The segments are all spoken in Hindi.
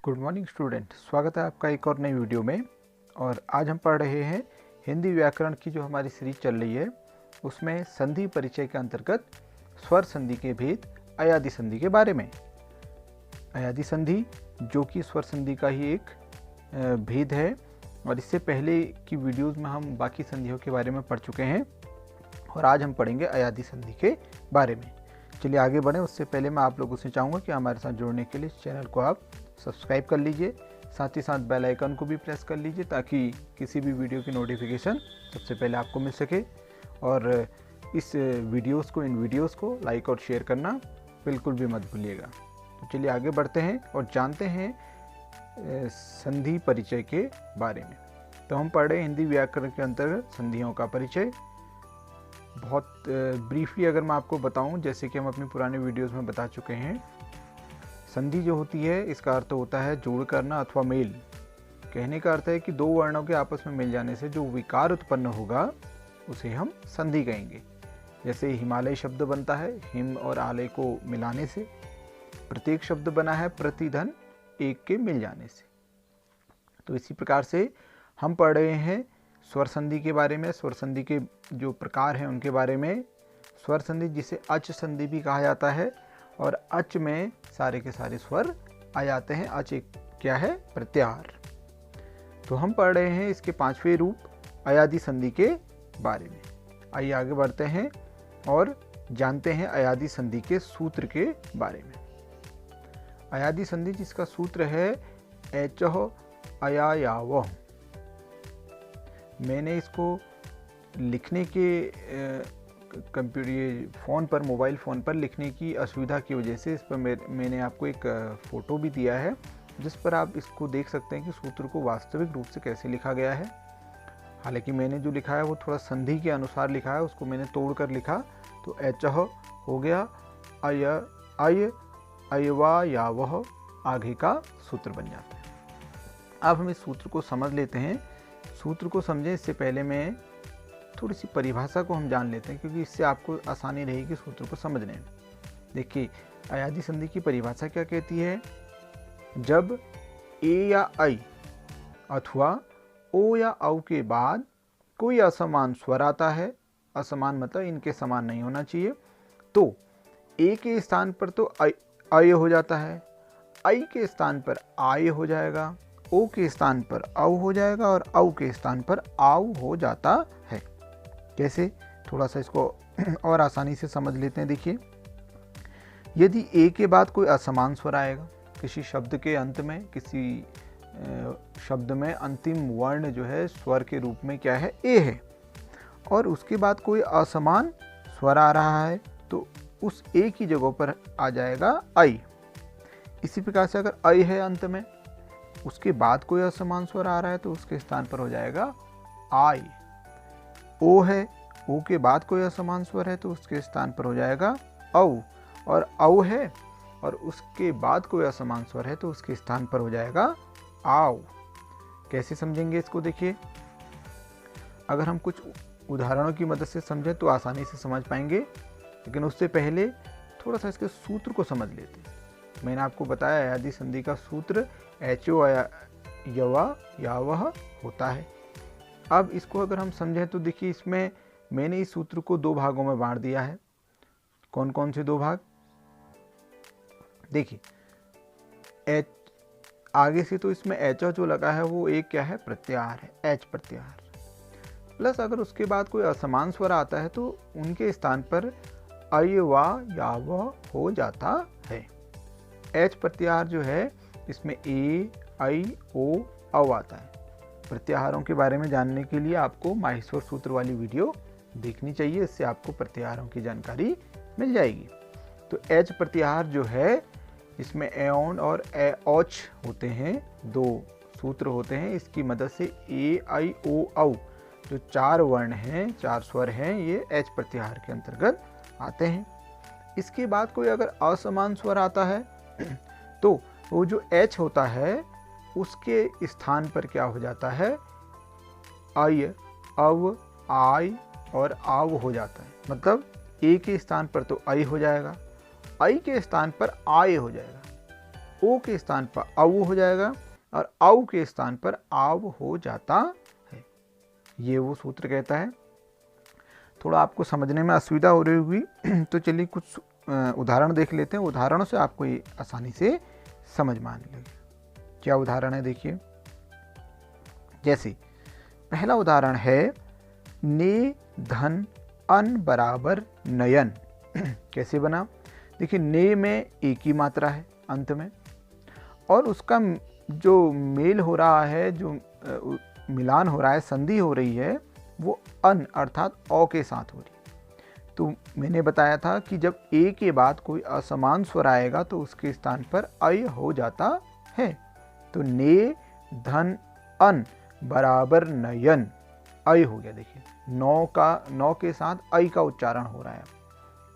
गुड मॉर्निंग स्टूडेंट, स्वागत है आपका एक और नई वीडियो में। और आज हम पढ़ रहे हैं हिंदी व्याकरण की जो हमारी सीरीज चल रही है उसमें संधि परिचय के अंतर्गत स्वर संधि के भेद अयादि संधि के बारे में। अयादि संधि जो कि स्वर संधि का ही एक भेद है और इससे पहले की वीडियोज़ में हम बाकी संधियों के बारे में पढ़ चुके हैं और आज हम पढ़ेंगे अयादि संधि के बारे में। चलिए आगे बढ़ें। उससे पहले मैं आप लोगों से चाहूँगा कि हमारे साथ जुड़ने के लिए इस चैनल को आप सब्सक्राइब कर लीजिए, साथ ही साथ बेल आइकन को भी प्रेस कर लीजिए ताकि किसी भी वीडियो की नोटिफिकेशन सबसे पहले आपको मिल सके। और इस इन वीडियोस को लाइक और शेयर करना बिल्कुल भी मत भूलिएगा। तो चलिए आगे बढ़ते हैं और जानते हैं संधि परिचय के बारे में। तो हम पढ़ रहे हैं हिंदी व्याकरण के अंतर्गत संधियों का परिचय। बहुत ब्रीफली अगर मैं आपको बताऊं, जैसे कि हम अपनी पुराने वीडियोस में बता चुके हैं, संधि जो होती है इसका अर्थ होता है जोड़ करना अथवा मेल। कहने का अर्थ है कि दो वर्णों के आपस में मिल जाने से जो विकार उत्पन्न होगा उसे हम संधि कहेंगे। जैसे हिमालय शब्द बनता है हिम और आलय को मिलाने से, प्रत्येक शब्द बना है प्रतिधन एक के मिल जाने से। तो इसी प्रकार से हम पढ़ रहे हैं स्वर संधि के बारे में, स्वर संधि के जो प्रकार हैं उनके बारे में। स्वर संधि जिसे अच संधि भी कहा जाता है और अच में सारे के सारे स्वर आ जाते हैं। अच एक क्या है? प्रत्याहार। तो हम पढ़ रहे हैं इसके पांचवें रूप अयादि संधि के बारे में। आइए आगे बढ़ते हैं और जानते हैं अयादि संधि के सूत्र के बारे में। अयादि संधि जिसका सूत्र है एचः अयायावः। मैंने इसको लिखने के फ़ोन पर, मोबाइल फ़ोन पर लिखने की असुविधा की वजह से इस पर मैंने आपको एक फ़ोटो भी दिया है जिस पर आप इसको देख सकते हैं कि सूत्र को वास्तविक रूप से कैसे लिखा गया है। हालांकि मैंने जो लिखा है वो थोड़ा संधि के अनुसार लिखा है, उसको मैंने तोड़कर लिखा। तो एचः हो गया अय अय अयवा यावः, आगे का सूत्र बन जाता है। अब हम इस सूत्र को समझ लेते हैं। सूत्र को समझें इससे पहले मैं थोड़ी सी परिभाषा को हम जान लेते हैं, क्योंकि इससे आपको आसानी रहेगी सूत्र को समझने में। देखिए अयादि संधि की परिभाषा क्या कहती है? जब ए या आई अथवा ओ या औ के बाद कोई असमान स्वर आता है, असमान मतलब इनके समान नहीं होना चाहिए, तो ए के स्थान पर तो अय हो जाता है, आई के स्थान पर आय हो जाएगा, ओ के स्थान पर औ हो जाएगा और औ के स्थान पर आव हो जाता है। कैसे? थोड़ा सा इसको और आसानी से समझ लेते हैं। देखिए, यदि ए के बाद कोई असमान स्वर आएगा, किसी शब्द के अंत में, किसी शब्द में अंतिम वर्ण जो है स्वर के रूप में क्या है? ए है, और उसके बाद कोई असमान स्वर आ रहा है तो उस ए की जगह पर आ जाएगा आई। इसी प्रकार से अगर आई है अंत में, उसके बाद कोई असमान स्वर आ रहा है तो उसके स्थान पर हो जाएगा आई। ओ है, ओ के बाद कोई असमान स्वर है तो उसके स्थान पर हो जाएगा औ। और औ है और उसके बाद कोई असमान स्वर है तो उसके स्थान पर हो जाएगा आव। कैसे समझेंगे इसको? देखिए, अगर हम कुछ उदाहरणों की मदद से समझें तो आसानी से समझ पाएंगे, लेकिन उससे पहले थोड़ा सा इसके सूत्र को समझ लेते हैं। मैंने आपको बताया अयादि संधि का सूत्र एचो अयवा यावः होता है। अब इसको अगर हम समझें तो देखिए, इसमें मैंने इस सूत्र को दो भागों में बांट दिया है। कौन कौन से दो भाग? देखिए, एच आगे से तो इसमें एच जो लगा है वो एक क्या है? प्रत्याहार है, एच प्रत्याहार। प्लस अगर उसके बाद कोई असमान स्वर आता है तो उनके स्थान पर अयवा यावः हो जाता है। एच प्रत्याहार जो है इसमें ए आई ओ औ आता है। प्रत्याहारों के बारे में जानने के लिए आपको माहेश्वर सूत्र वाली वीडियो देखनी चाहिए, इससे आपको प्रत्याहारों की जानकारी मिल जाएगी। तो एच प्रत्याहार जो है इसमें एओन और औच होते हैं, दो सूत्र होते हैं। इसकी मदद से ए आई ओ औ जो चार वर्ण हैं, चार स्वर हैं, ये एच प्रत्याहार के अंतर्गत आते हैं। इसके बाद कोई अगर असमान स्वर आता है तो वो जो एच होता है उसके स्थान पर क्या हो जाता है? अय, अव, आय और आव हो जाता है। मतलब ए के स्थान पर तो अय हो जाएगा, आई के स्थान पर आय हो जाएगा, ओ के स्थान पर औ हो जाएगा और औ के स्थान पर आव हो जाता है। ये वो सूत्र कहता है। थोड़ा आपको समझने में असुविधा हो रही होगी तो चलिए कुछ उदाहरण देख लेते हैं। उदाहरणों से आपको ये आसानी से समझ में आने लगेगा। क्या उदाहरण है देखिए। जैसे पहला उदाहरण है ने धन अन बराबर नयन। कैसे बना? देखिए ने में एक ही मात्रा है अंत में और उसका जो मेल हो रहा है, जो मिलान हो रहा है, संधि हो रही है, वो अन अर्थात औ के साथ हो रही है। तो मैंने बताया था कि जब ए के बाद कोई असमान स्वर आएगा तो उसके स्थान पर अय हो जाता है। तो ने धन अन बराबर नयन, अय हो गया। देखिए नौ के साथ अय का उच्चारण हो रहा है,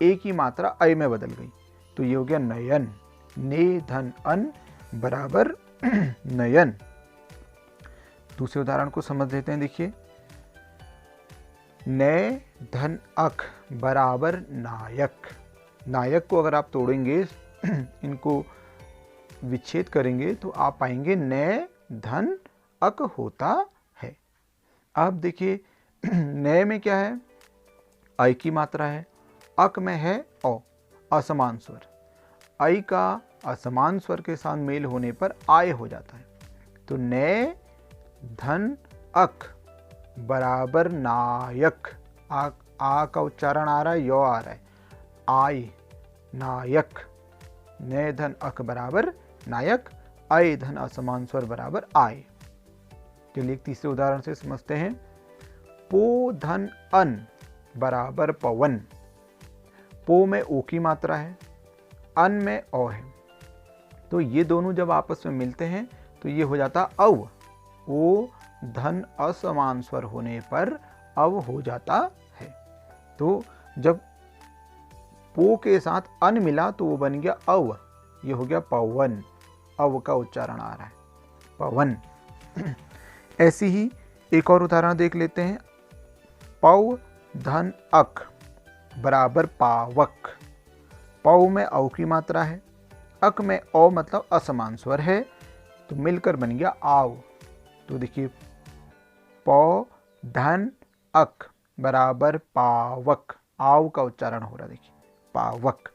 एक ही मात्रा अय में बदल गई, तो ये हो गया नयन। ने धन अन बराबर नयन। दूसरे उदाहरण को समझ लेते हैं। देखिए ने धन अक बराबर नायक। नायक को अगर आप तोड़ेंगे, इनको विच्छेद करेंगे तो आप पाएंगे ने धन अक होता है। अब देखिए ने में क्या है? अय की मात्रा है। अक में है औ, असमान स्वर। अय का असमान स्वर के साथ मेल होने पर आय हो जाता है। तो ने धन अक बराबर नायक। आ का उच्चारण आ रहा है, यो आ रहा है, आय नायक। ने धन अक बराबर नायक, अय धन असमान स्वर बराबर आय। चलिए एक तीसरे उदाहरण से समझते हैं। पो धन अन बराबर पवन। पो में ओ की मात्रा है, अन में औ है, तो ये दोनों जब आपस में मिलते हैं तो ये हो जाता अव। ओ धन असमान स्वर होने पर अव हो जाता है। तो जब पो के साथ अन मिला तो वो बन गया अव, ये हो गया पवन। अव का उच्चारण आ रहा है, पवन। ऐसी ही एक और उदाहरण देख लेते हैं। पौ धन अक बराबर पावक। पौ में औ की मात्रा है, अक में औ मतलब असमान स्वर है, तो मिलकर बन गया आव। तो देखिए पौ धन अक बराबर पावक, आव का उच्चारण हो रहा है, देखिए पावक।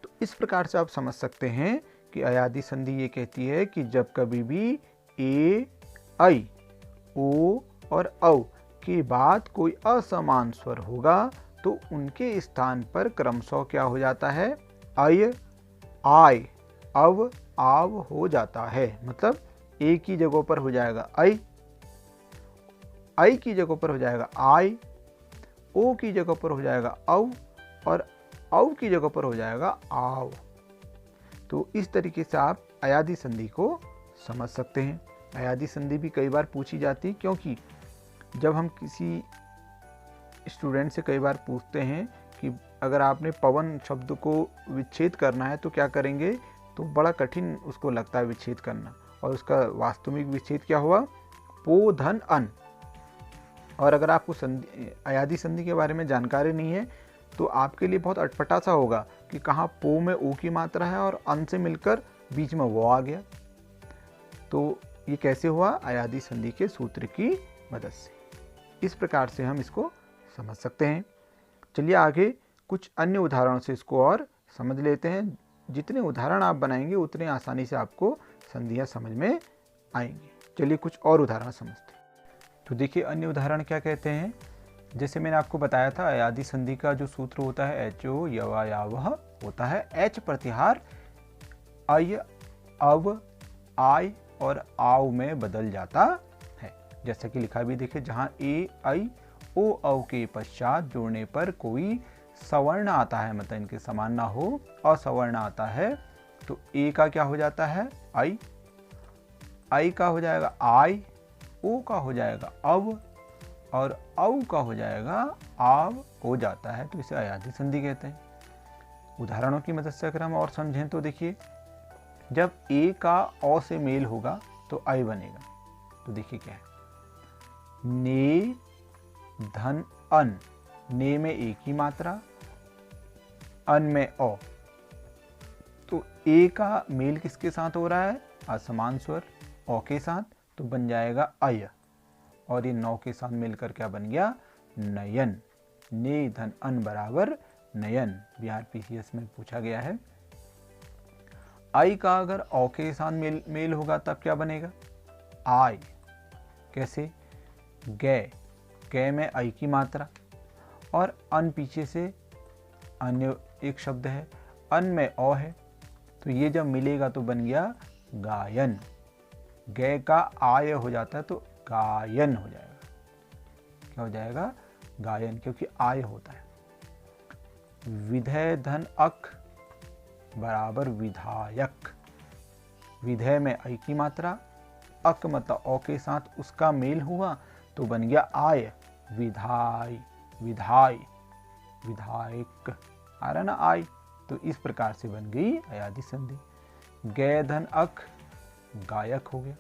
तो इस प्रकार से आप समझ सकते हैं कि अयादी संधि ये कहती है कि जब कभी भी ए, ऐ, ओ और औ के बाद कोई असमान स्वर होगा तो उनके स्थान पर क्रमशः क्या हो जाता है? अय, आय, अव, आव हो जाता है। मतलब ए की जगह पर हो जाएगा ऐ, ऐ की जगह पर हो जाएगा आय, ओ की जगह पर हो जाएगा औ और औ की जगह पर हो जाएगा आव। तो इस तरीके से आप अयादी संधि को समझ सकते हैं। अयादी संधि भी कई बार पूछी जाती, क्योंकि जब हम किसी स्टूडेंट से कई बार पूछते हैं कि अगर आपने पवन शब्द को विच्छेद करना है तो क्या करेंगे, तो बड़ा कठिन उसको लगता है विच्छेद करना, और उसका वास्तविक विच्छेद क्या हुआ? पो धन अन। और अगर आपको अयादी संधि के बारे में जानकारी नहीं है तो आपके लिए बहुत अटपटा सा होगा कि कहाँ पो में ओ की मात्रा है और अन से मिलकर बीच में वो आ गया। तो ये कैसे हुआ? अयादी संधि के सूत्र की मदद से। इस प्रकार से हम इसको समझ सकते हैं। चलिए आगे कुछ अन्य उदाहरणों से इसको और समझ लेते हैं। जितने उदाहरण आप बनाएंगे उतने आसानी से आपको संधियाँ समझ में आएंगी। चलिए कुछ और उदाहरण समझते हैं। तो देखिए अन्य उदाहरण क्या कहते हैं। जैसे मैंने आपको बताया था अयादी संधि का जो सूत्र होता है एचो यवा यावह होता है। एच प्रत्याहार अय, अव, आय और आव में बदल जाता है। जैसा कि लिखा भी देखिए, जहाँ ए, ऐ, ओ, औ के पश्चात जोड़ने पर कोई सवर्ण आता है, मतलब इनके समान ना हो, असवर्ण आता है, तो ए का क्या हो जाता है? ऐ का हो जाएगा आय, ओ का हो जाएगा अव और औ का हो जाएगा आव हो जाता है। तो इसे अयादी संधि कहते हैं। उदाहरणों की मदद से अगर हम और समझें तो देखिए, जब ए का औ से मेल होगा तो ऐ बनेगा। तो देखिए क्या है, ने धन अन। ने में एक ही मात्रा, अन में औ, तो ए का मेल किसके साथ हो रहा है, असमान स्वर औ के साथ, तो बन जाएगा अय, और ये नौ के साथ मिलकर क्या बन गया, नयन। ने धन अन बराबर नयन, बिहार पीसीएस में पूछा गया है। आई का अगर औ के साथ मेल होगा तब क्या बनेगा, आय। कैसे, गे, गे में आई की मात्रा और अन पीछे से अन्य एक शब्द है, अन में औ है, तो ये जब मिलेगा तो बन गया गायन। गे का आय हो जाता है तो गायन हो जाएगा। क्या हो जाएगा, गायन, क्योंकि आय होता है। विधेय धन अक बराबर विधायक। विधेय में आई की मात्रा, अक मतलब औ के साथ उसका मेल हुआ तो बन गया आय, विधाय, विधाय, विधायक, आ रहा ना आय, तो इस प्रकार से बन गई अयादि संधि। गे धन अक गायक हो गया,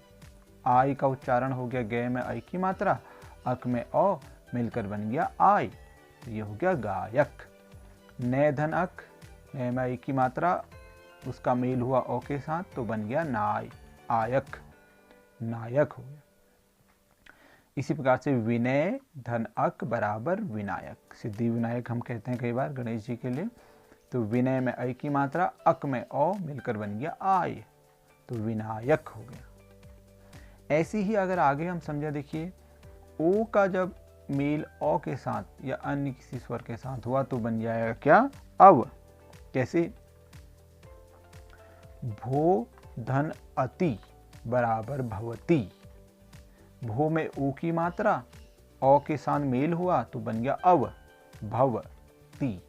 आय का उच्चारण हो गया, गे में आई की मात्रा, अक में औ, मिलकर बन गया आय, तो ये हो गया गायक। ने धन अक, ने में आई की मात्रा, उसका मेल हुआ औ के साथ तो बन गया नाय, आयक, नायक हो गया। इसी प्रकार से विनय धन अक बराबर विनायक। सिद्धि विनायक हम कहते हैं कई बार गणेश जी के लिए। तो विनय में आई की मात्रा, अक में औ, मिलकर बन गया आय, तो विनायक हो गया। ऐसी ही अगर आगे हम समझा, देखिए ओ का जब मेल औ के साथ या अन्य किसी स्वर के साथ हुआ तो बन जाएगा क्या, अव। कैसे, भो धन अति बराबर भवती। भो में ओ की मात्रा, औ के साथ मेल हुआ तो बन गया अव, भवती।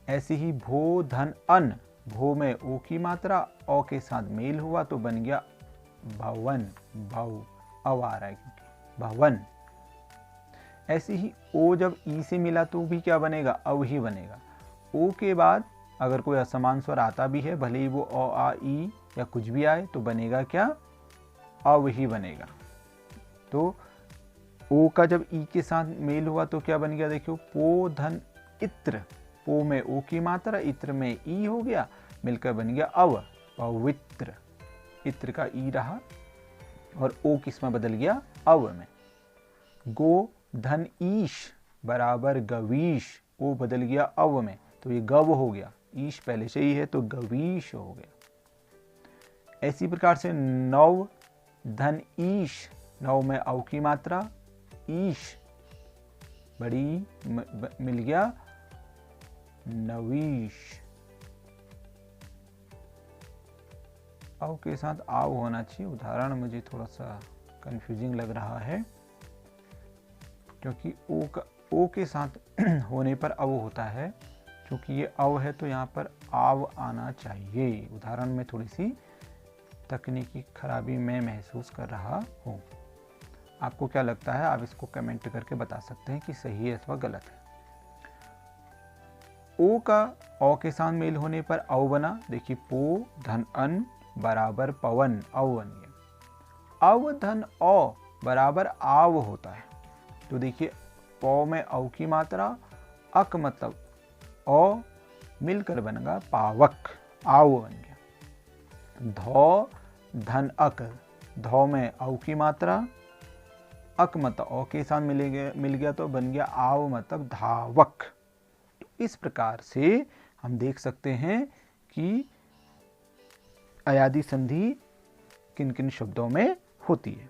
ऐसे ही भो धन अन, भो में ओ की मात्रा, औ के साथ मेल हुआ तो बन गया भवन, भव, अव आ रहा है क्योंकि भवन। ऐसे ही ओ जब ई से मिला तो भी क्या बनेगा, अव ही बनेगा। ओ के बाद अगर कोई असमान स्वर आता भी है, भले ही वो औ आ ई या कुछ भी आए, तो बनेगा क्या, अव ही बनेगा। तो ओ का जब ई के साथ मेल हुआ तो क्या बन गया, देखियो पो धन इत्र। पो में ओ की मात्रा, इत्र में ई हो गया, मिलकर बन गया अव, पवित्र। इत्र का ई रहा और ओ किस में बदल गया, अव में। गो धन ईश बराबर गवीश, ओ बदल गया अव में, तो ये गव हो गया, ईश पहले से ही है तो गवीश हो गया। ऐसी प्रकार से नव धन ईश, नव में औ की मात्रा, ईश बड़ी मिल गया नवीश। औ के साथ आव होना चाहिए, उदाहरण मुझे थोड़ा सा कंफ्यूजिंग लग रहा है क्योंकि ओ के साथ होने पर अव होता है, क्योंकि ये अव है तो यहाँ पर आव आना चाहिए। उदाहरण में थोड़ी सी तकनीकी खराबी मैं महसूस कर रहा हूँ। आपको क्या लगता है, आप इसको कमेंट करके बता सकते हैं कि सही है अथवा गलत है। ओ का औ के साथ मेल होने पर अव बना, देखिए पो धन अन बराबर पवन, अव बन गया। अव धन औ बराबर आव होता है, तो देखिए पौ में औ की मात्रा, अक मतलब औ, मिलकर बनेगा पावक, आव बन गया। धौ धन अक, धौ में औ की मात्रा, अक मतलब औ के साथ मिल गया तो बन गया आव मतलब धावक। तो इस प्रकार से हम देख सकते हैं कि अयादि संधि किन किन शब्दों में होती है।